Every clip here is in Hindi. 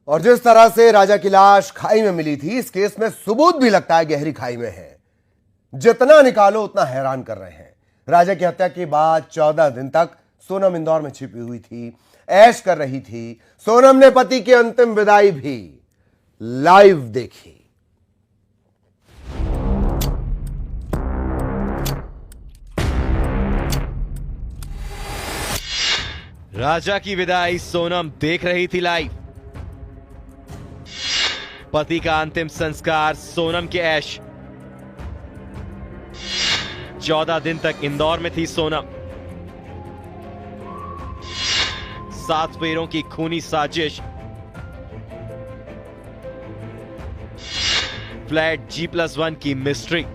और जिस तरह से राजा की लाश खाई में मिली थी, इस केस में सबूत भी लगता है गहरी खाई में है। जितना निकालो उतना हैरान कर रहे हैं। राजा की हत्या के बाद 14 दिन तक सोनम इंदौर में छिपी हुई थी, ऐश कर रही थी। सोनम ने पति की अंतिम विदाई भी लाइव देखी। राजा की विदाई सोनम देख रही थी लाइव। पति का अंतिम संस्कार सोनम के ऐश। 14 दिन तक इंदौर में थी सोनम। 7 फेरों की खूनी साजिश। फ्लैट G+1 की मिस्ट्री।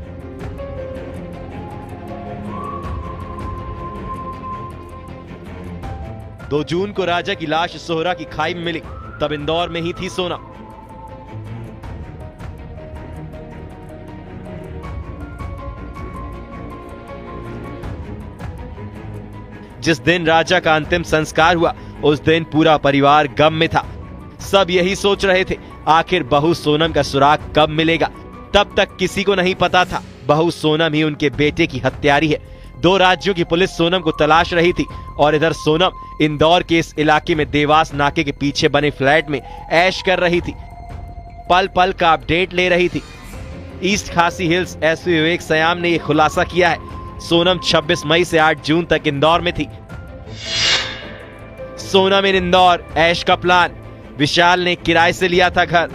दो जून को राजा की लाश सोहरा की खाई में मिली, तब इंदौर में ही थी सोनम। जिस दिन राजा का अंतिम संस्कार हुआ, उस दिन पूरा परिवार गम में था। सब यही सोच रहे थे, आखिर बहू सोनम का सुराग कब मिलेगा। तब तक किसी को नहीं पता था बहू सोनम ही उनके बेटे की हत्यारी है। 2 राज्यों की पुलिस सोनम को तलाश रही थी और इधर सोनम इंदौर के इस इलाके में देवास नाके के पीछे बने फ्लैट में ऐश कर रही थी। पल पल का अपडेट ले रही थी। ईस्ट खासी हिल्स एसपी विवेक सयाम ने यह खुलासा किया है। सोनम 26 मई से 8 जून तक इंदौर में थी। सोनम इन इंदौर, ऐश का प्लान। विशाल ने किराए से लिया था घर।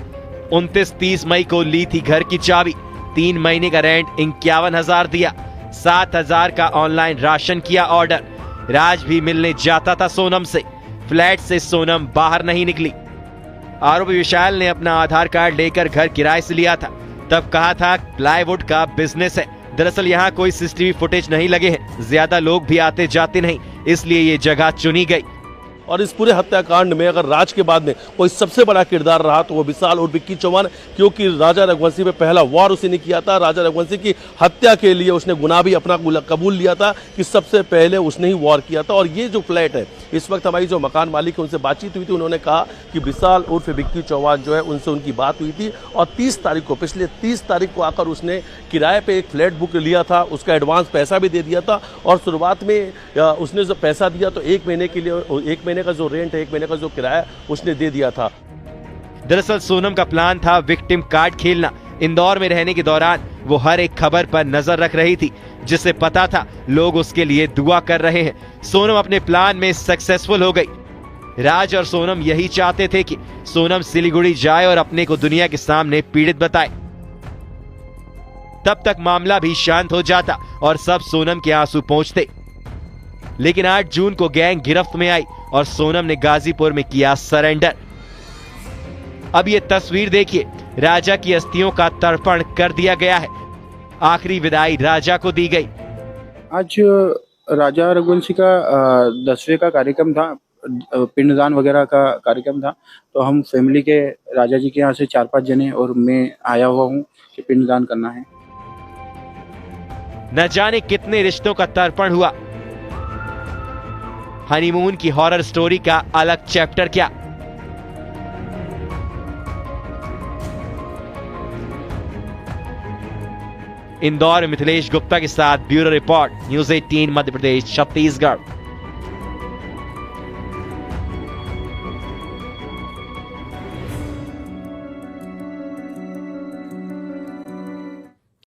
29-30 मई को ली थी घर की चाबी। 3 महीने का रेंट 51,000 दिया। 7,000 का ऑनलाइन राशन किया ऑर्डर। राज भी मिलने जाता था सोनम से। फ्लैट से सोनम बाहर नहीं निकली। आरोपी विशाल ने अपना आधार कार्ड लेकर घर किराए से लिया था। तब कहा था प्लाईवुड का बिजनेस है। दरअसल यहाँ कोई सीसीटीवी फुटेज नहीं लगे हैं, ज्यादा लोग भी आते जाते नहीं, इसलिए ये जगह चुनी गई। और इस पूरे हत्याकांड में अगर राज के बाद में कोई सबसे बड़ा किरदार रहा तो वो विशाल और विक्की चौहान, क्योंकि राजा रघुवंशी पे पहला वार उसी ने किया था। राजा रघुवंशी की हत्या के लिए उसने गुनाह भी अपना कबूल लिया था कि सबसे पहले उसने ही वार किया था। और ये जो फ्लैट है, इस वक्त हमारी जो मकान मालिक है उनसे बातचीत हुई थी, उन्होंने कहा कि विशाल उर्फ विक्की चौहान जो है उनसे उनकी बात हुई थी और 30 तारीख को, पिछले 30 तारीख को आकर उसने किराए पे एक फ्लैट बुक लिया था। उसका एडवांस पैसा भी दे दिया था और शुरुआत में उसने जो पैसा दिया तो 1 महीने के लिए, 1 महीने का जो रेंट है, 1 महीने का जो किराया उसने दे दिया था। दरअसल सोनम का प्लान था विक्टिम कार्ड खेलना। इंदौर में रहने के दौरान वो हर एक खबर पर नजर रख रही थी, जिसे पता था लोग उसके लिए दुआ कर रहे हैं। सोनम अपने प्लान में सक्सेसफुल हो गई। राज और सोनम यही चाहते थे कि सोनम सिलीगुड़ी जाए और अपने को दुनिया के सामने पीड़ित बताए। तब तक मामला भी शांत हो जाता और सब सोनम के आंसू पोंछते। लेकिन 8 जून को गैंग गिरफ्त में आई और सोनम ने गाजीपुर में किया सरेंडर। अब ये तस्वीर देखिए, राजा की अस्थियों का तर्पण कर दिया गया है। आखिरी विदाई राजा को दी गई। आज राजा रघुवंशी का 10वें का कार्यक्रम था, पिंडदान वगैरह का कार्यक्रम था। तो हम फैमिली के राजा जी के यहाँ से 4-5 जने और मैं आया हुआ हूँ कि पिंडदान करना है। न जाने कितने रिश्तों का तर्पण हुआ। हनीमून की हॉरर स्टोरी का अलग चैप्टर क्या? इंदौर में मिथिलेश गुप्ता के साथ bureau report, news 18 Madhya Pradesh, Chhattisgarh.